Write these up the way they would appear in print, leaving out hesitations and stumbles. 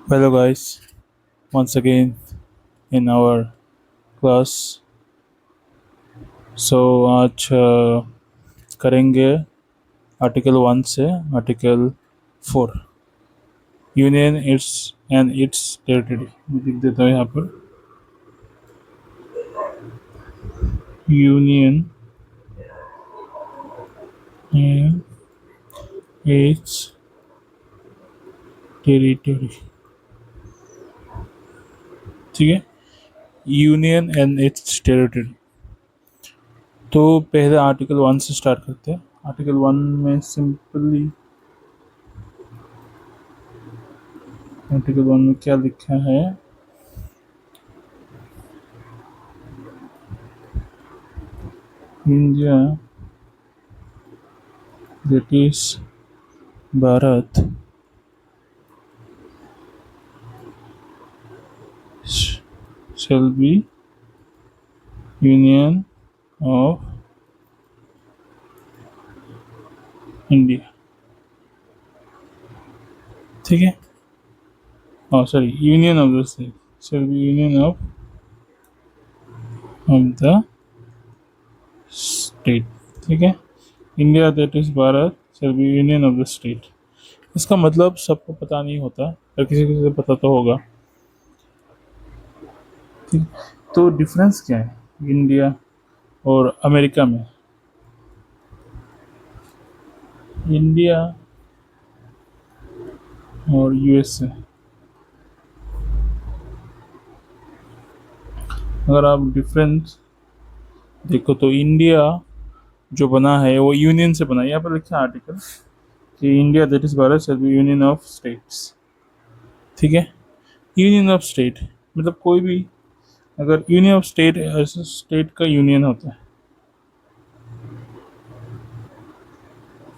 Hello, guys. Once again in our class. आज करेंगे article 1 से article 4 union it's and it's territory. मैं लिख देता हूँ यहाँ पर यूनियन एंड इट्स टेरिटरी। ठीक है, यूनियन एंड इट्स टेरिटरी। तो पहले आर्टिकल 1 से स्टार्ट करते हैं। आर्टिकल 1 में सिंपली आर्टिकल 1 में क्या लिखा है? India that is Bharat shall be union of India. ठीक है, sorry, union of the state shall be union of the state. ठीक है, India that is Bharat shall be union of the state. इसका मतलब सबको पता नहीं होता, पर किसी किसी को पता तो होगा। ठीक, तो डिफरेंस क्या है इंडिया और अमेरिका में? इंडिया और यूएसए, अगर आप डिफरेंस देखो तो इंडिया जो बना है वो यूनियन से बना है। यहाँ पर लिखा है आर्टिकल कि India that is Bharat shall be union of states. ठीक है, यूनियन ऑफ स्टेट मतलब कोई भी, अगर यूनियन ऑफ स्टेट ऐसे स्टेट का यूनियन होता है।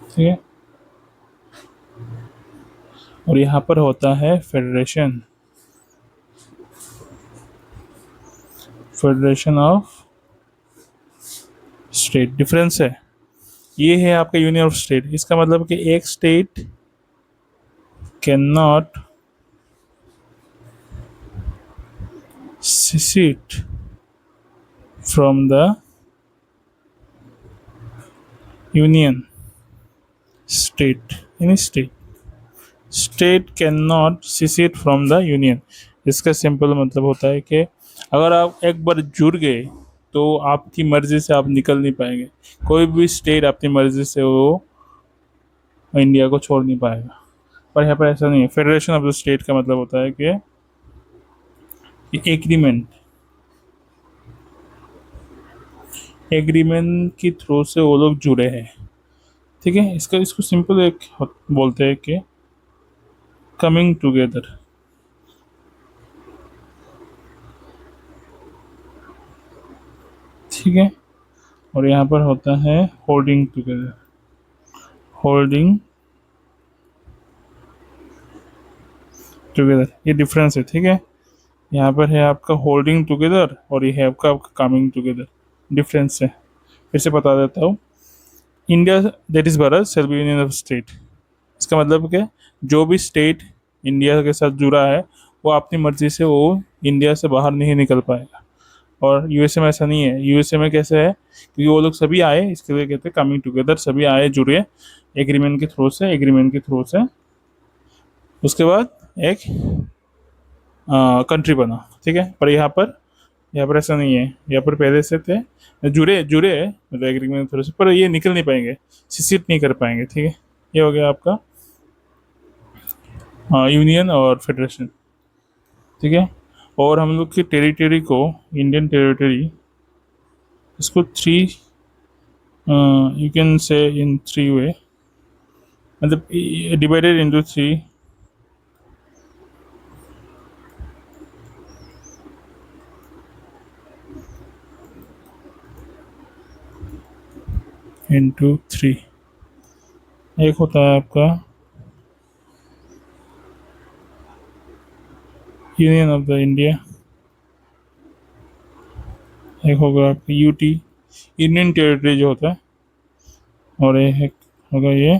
ठीक है, और यहाँ पर होता है federation, federation of state. Difference है, ये है आपका यूनियन ऑफ स्टेट। इसका मतलब कि एक state can not secede from the union state। any state cannot secede from the union। इसका सिंपल मतलब होता है कि अगर आप एक बार जुड़ गए तो आपकी मर्जी से आप निकल नहीं पाएंगे। कोई भी स्टेट अपनी मर्जी से वो इंडिया को छोड़ नहीं पाएगा। पर यहाँ पर ऐसा नहीं है। फेडरेशन ऑफ द स्टेट का मतलब होता है कि एग्रीमेंट के थ्रू से वो लोग जुड़े हैं। ठीक है, इसको सिंपल एक बोलते हैं कि कमिंग टुगेदर। ठीक है, और यहाँ पर होता है होल्डिंग टुगेदर, होल्डिंग टुगेदर। ये डिफरेंस है। ठीक है, यहाँ पर है आपका होल्डिंग टुगेदर और ये है आपका कमिंग टुगेदर। डिफरेंस है, फिर से बता देता हूँ। India that is Bharat shall be union of state. इसका मतलब क्या, जो भी स्टेट इंडिया के साथ जुड़ा है वो अपनी मर्जी से वो इंडिया से बाहर नहीं निकल पाएगा। और यूएसए में ऐसा नहीं है। यूएसए में कैसे है, क्योंकि वो लोग सभी आए, इसके लिए कहते हैं कमिंग टुगेदर। सभी आए, जुड़े एग्रीमेंट के थ्रू से, उसके बाद एक कंट्री बना। ठीक है, पर यहाँ पर ऐसा नहीं है। यहाँ पर पहले से थे, जुड़े जुड़े मतलब एग्रीमेंट के थ्रू से, पर ये निकल नहीं पाएंगे, सिसिट नहीं कर पाएंगे। ठीक है, ये हो गया आपका यूनियन और फेडरेशन। ठीक है, और हम लोग की टेरिटरी को, इंडियन टेरिटरी, इसको थ्री यू कैन से इन 3 वे, मतलब डिवाइडेड इनटू 3 इंटू 3। एक होता है आपका यूनियन ऑफ द इंडिया, एक होगा आपका यूटी, यूनियन टेरिटरी जो होता है, और एक होगा ये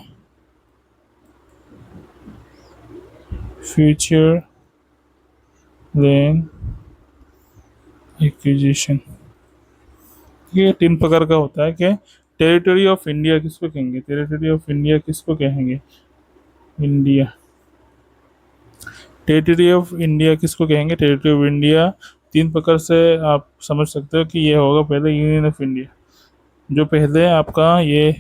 फ्यूचर लैंड एक्विजिशन। ये 3 प्रकार का होता है कि टेरिटरी ऑफ इंडिया किसको कहेंगे, टेरिटरी ऑफ इंडिया किसको कहेंगे, इंडिया, टेरिटरी ऑफ इंडिया किसको कहेंगे, टेरिटरी ऑफ इंडिया 3 प्रकार से आप समझ सकते हो कि ये होगा। पहले यूनियन ऑफ इंडिया, जो पहले आपका ये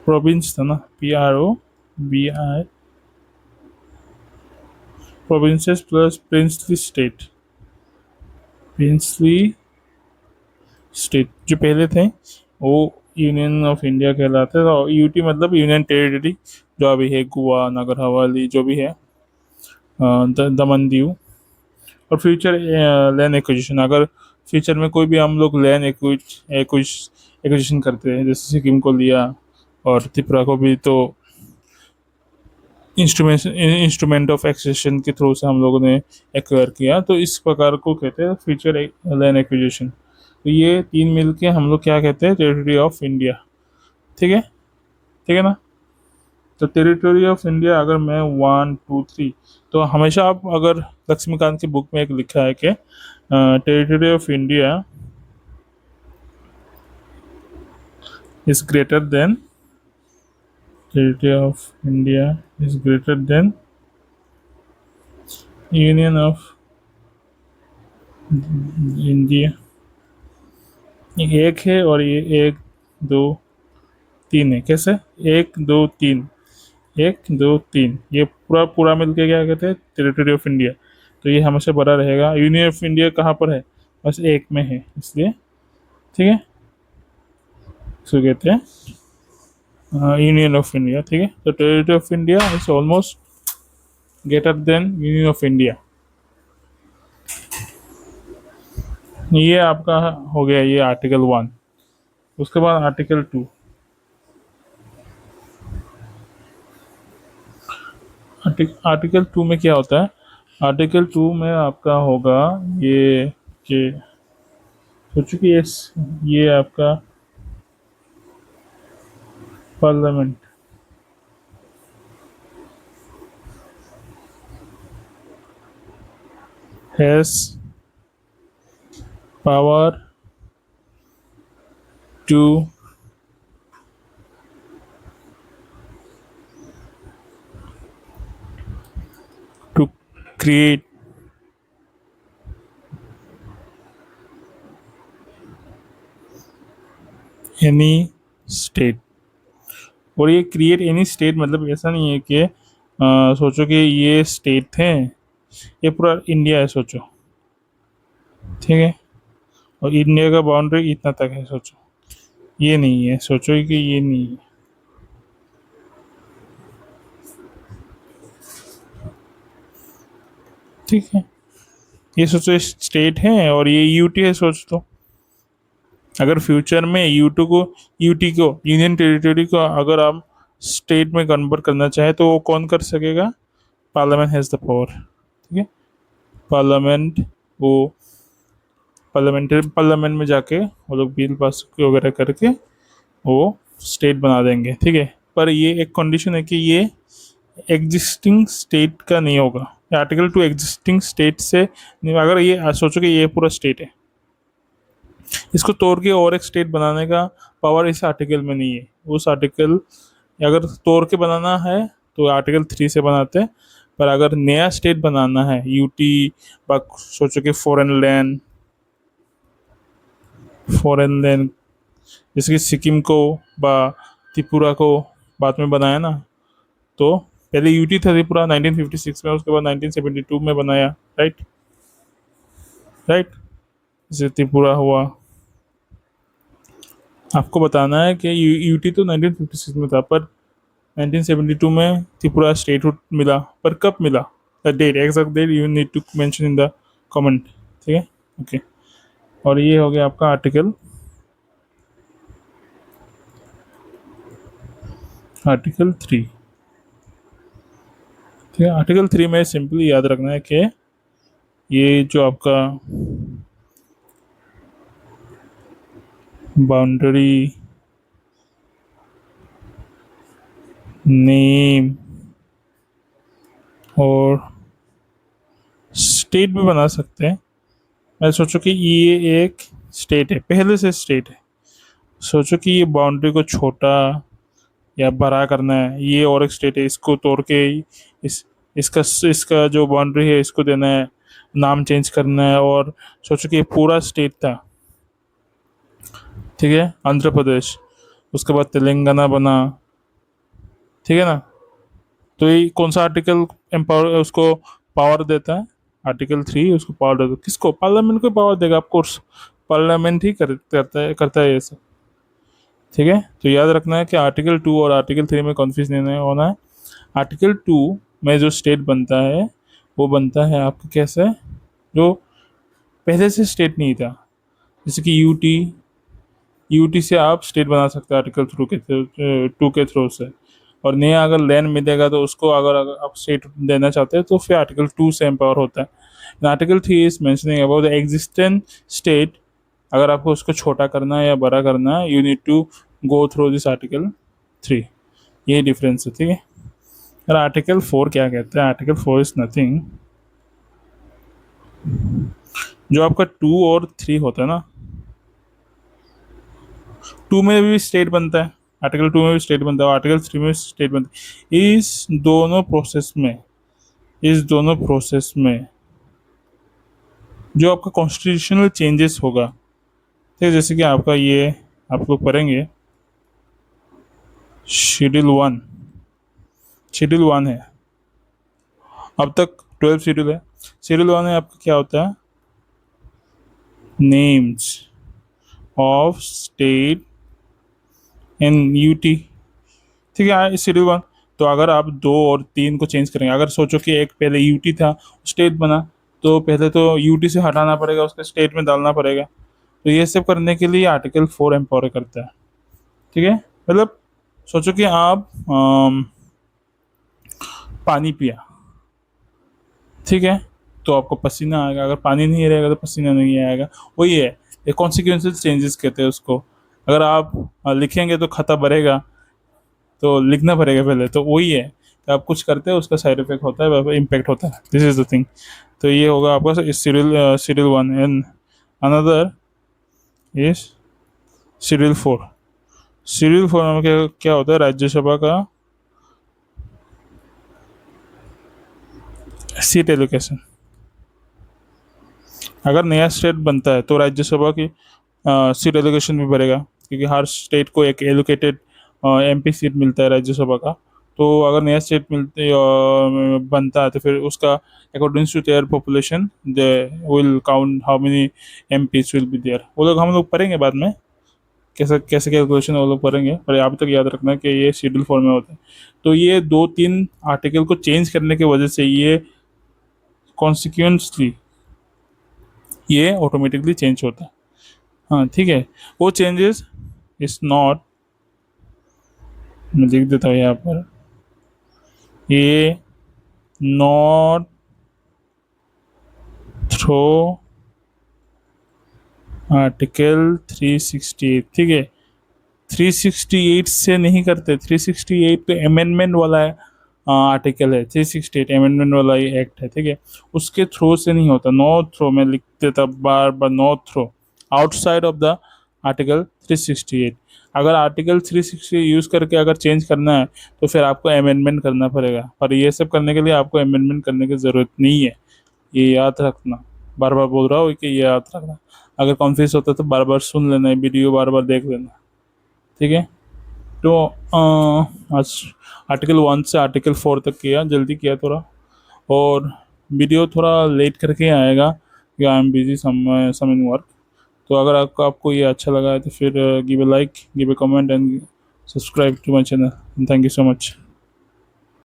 प्रोविंस था ना, PROVI, provinces plus princely state, princely state जो पहले थे वो यूनियन ऑफ इंडिया कहलाते थे। और यूटी मतलब यूनियन टेरिटरी, जो अभी है गोवा, नगर हवेली, जो भी है, दमन दीव। और फ्यूचर लैंड एक्विजिशन, अगर फ्यूचर में कोई भी हम लोग लैंड एक्विजिशन करते हैं, जैसे सिक्किम को लिया और त्रिपुरा को भी, तो इंस्ट्रूमेंट ऑफ एक्विजिशन के थ्रू से हम लोगों ने एक्वायर किया, तो इस प्रकार को कहते हैं फ्यूचर लैंड एक्विजिशन। तो ये 3 मिलके हम लोग क्या कहते हैं, टेरिटरी ऑफ इंडिया। ठीक है, ठीक है ना। तो टेरिटरी ऑफ इंडिया अगर मैं 1 2 3, तो हमेशा आप अगर लक्ष्मीकांत की बुक में एक लिखा है कि territory of India is greater than, territory of India is greater than union of India. एक है और ये 1 2 3 है। कैसे, 1 2 3, 1 2 3, ये पूरा पूरा मिलके क्या कहते हैं, टेरिटरी ऑफ इंडिया। तो ये हमेशा बड़ा रहेगा। यूनियन ऑफ इंडिया कहाँ पर है, बस एक में है, इसलिए ठीक है, इसको कहते हैं यूनियन ऑफ इंडिया। ठीक है, तो territory of India is almost greater than union of India. ये आपका हो गया ये आर्टिकल 1। उसके बाद आर्टिकल 2, आर्टिकल 2 में क्या होता है, आर्टिकल 2 में आपका होगा ये कि सोचो कि ये आपका parliament has power to create any state. और ये क्रिएट एनी स्टेट मतलब ऐसा नहीं है कि सोचो कि ये स्टेट है, ये पूरा इंडिया है सोचो, ठीक है, और इंडिया का बाउंड्री इतना तक है सोचो, ये नहीं है, सोचो कि ये नहीं है। ठीक है, ये सोचो स्टेट है और ये यूटी है, सोच तो अगर फ्यूचर में यूटी को यूनियन टेरिटरी को अगर आप स्टेट में कन्वर्ट करना चाहे तो वो कौन कर सकेगा, पार्लियामेंट हैज़ द पावर। ठीक है, पार्लियामेंट, वो पार्लियामेंट में जाके वो लोग बिल पास वगैरह करके वो स्टेट बना देंगे। ठीक है, पर ये एक कंडीशन है कि ये एग्जिस्टिंग स्टेट का नहीं होगा। आर्टिकल 2 एग्जिस्टिंग स्टेट से नहीं, अगर ये सोचो कि ये पूरा स्टेट है, इसको तोड़ के और एक स्टेट बनाने का पावर इस आर्टिकल में नहीं है। उस आर्टिकल अगर तोड़ के बनाना है तो आर्टिकल 3 से बनाते हैं, पर अगर नया स्टेट बनाना है यूटी, सोचो कि फॉरेन लैंड जैसे कि सिक्किम को बा त्रिपुरा को बाद में बनाया ना, तो पहले यूटी था त्रिपुरा 1956 में, उसके बाद 1972 में बनाया। राइट, राइट, जैसे त्रिपुरा हुआ, आपको बताना है कि यूटी तो 1956 में था, पर 1972 में त्रिपुरा स्टेटहुड मिला, पर कब मिला, the date, exact date you need to mention in the comment. ठीक है, ओके। और ये हो गया आपका आर्टिकल 3। ठीक है, आर्टिकल 3 में सिंपली याद रखना है कि ये जो आपका बाउंड्री नेम और स्टेट भी बना सकते हैं। मैं सोचो कि ये एक स्टेट है, पहले से स्टेट है। सोचो कि ये बाउंड्री को छोटा या बड़ा करना है, ये और एक स्टेट है, इसको तोड़ के इस इसका इसका जो बाउंड्री है इसको देना है, नाम चेंज करना है। और सोचो कि ये पूरा स्टेट था, ठीक है, आंध्र प्रदेश, उसके बाद तेलंगाना बना, ठीक है ना। तो ये कौन सा आर्टिकल एम्पावर उसको पावर देता है? आर्टिकल 3 उसको पावर देता है। किसको? पार्लियामेंट को पावर देगा, ऑफ कोर्स। पार्लियामेंट ही करता है ये सब, ठीक है। तो याद रखना है कि आर्टिकल 2 और आर्टिकल 3 में कन्फ्यूज नहीं होना है। आर्टिकल 2 में जो स्टेट बनता है वो बनता है आपका कैसे, जो पहले से स्टेट नहीं था। जैसे कि यूटी से आप स्टेट बना सकते हैं आर्टिकल 2 के थ्रू से। और नया अगर लैंड मिलेगा तो उसको अगर आप स्टेट देना चाहते हैं तो फिर आर्टिकल 2 से एम्पावर होता है। Article 3 is mentioning about the existent state. अगर आपको उसको छोटा करना है या बड़ा करना है, you need to go through this article 3। ये डिफरेंस है, ठीक है। और आर्टिकल 4 क्या कहता है? आर्टिकल 4 इज नथिंग, जो आपका 2 और 3 होता है ना, 2 में भी स्टेट बनता है, आर्टिकल 2 में भी स्टेट बनता है, आर्टिकल 3 में भी स्टेट बनता है। इस दोनों प्रोसेस में जो आपका कॉन्स्टिट्यूशनल चेंजेस होगा, ठीक है, जैसे कि आपका ये आप लोग पढ़ेंगे शेड्यूल 1 है, अब तक 12 शेड्यूल है। शेड्यूल 1 में आपका क्या होता है? Names of state in UT, ठीक है, शेड्यूल 1। तो अगर आप 2 और 3 को चेंज करेंगे, अगर सोचो कि एक पहले यूटी था, स्टेट बना, तो पहले तो यूटी से हटाना पड़ेगा, उसके स्टेट में डालना पड़ेगा। तो ये सब करने के लिए आर्टिकल 4 एम्पावर करता है, ठीक है। मतलब सोचो कि आप पानी पिया, ठीक है, तो आपको पसीना आएगा। अगर पानी नहीं रहेगा तो पसीना नहीं आएगा। वही है, ये कॉन्सिक्वेंशियल चेंजेस कहते हैं उसको। अगर आप लिखेंगे तो खता बढ़ेगा, तो लिखना पड़ेगा पहले। तो वही है कि आप कुछ करते हैं, उसका साइड इफेक्ट होता है, इम्पैक्ट होता है। This is the thing. तो ये होगा आपका schedule 1 and another is schedule 4। Schedule 4 में क्या क्या होता है? राज्यसभा का सीट एलोकेशन। अगर नया स्टेट बनता है तो राज्यसभा की सीट एलोकेशन भी बढ़ेगा, क्योंकि हर स्टेट को एक एलोकेटेड एमपी सीट मिलता है राज्यसभा का। तो अगर नया स्टेट बनता है तो फिर उसका according to their population they will count how many MPs will be there. वो लोग हम लोग पढ़ेंगे बाद में, कैसे कैसे कैलकुलेशन वो लोग पढ़ेंगे, पर अभी तक याद रखना कि ये शेड्यूल 4 में होता है। तो ये 2-3 आर्टिकल को चेंज करने की वजह से ये कॉन्सिक्वेंसली ये ऑटोमेटिकली चेंज होता है। हाँ, ठीक है। वो चेंजेस इज नॉट, मैं लिख देता हूँ यहाँ पर, ये नॉट थ्रो आर्टिकल 368, ठीक है। 368 से नहीं करते। 368 तो अमेंडमेंट वाला है, आर्टिकल है। 368 अमेंडमेंट वाला ये एक्ट है, ठीक है। उसके थ्रो से नहीं होता। नो थ्रो मैं लिख देता बार बार, no through, outside of the article 368। अगर आर्टिकल 360 यूज़ करके अगर चेंज करना है तो फिर आपको अमेंडमेंट करना पड़ेगा, पर ये सब करने के लिए आपको अमेंडमेंट करने की ज़रूरत नहीं है। ये याद रखना, बार बार बोल रहा हूँ कि ये याद रखना। अगर कन्फ्यूज होता है तो बार बार सुन लेना, वीडियो बार बार देख लेना, ठीक है। तो आज आर्टिकल 1 से आर्टिकल 4 तक किया, जल्दी किया थोड़ा, और वीडियो थोड़ा लेट करके आएगा कि I am busy some in work. तो अगर आपको ये अच्छा लगा है तो फिर give a like, give a comment and subscribe to my channel. Thank you so much.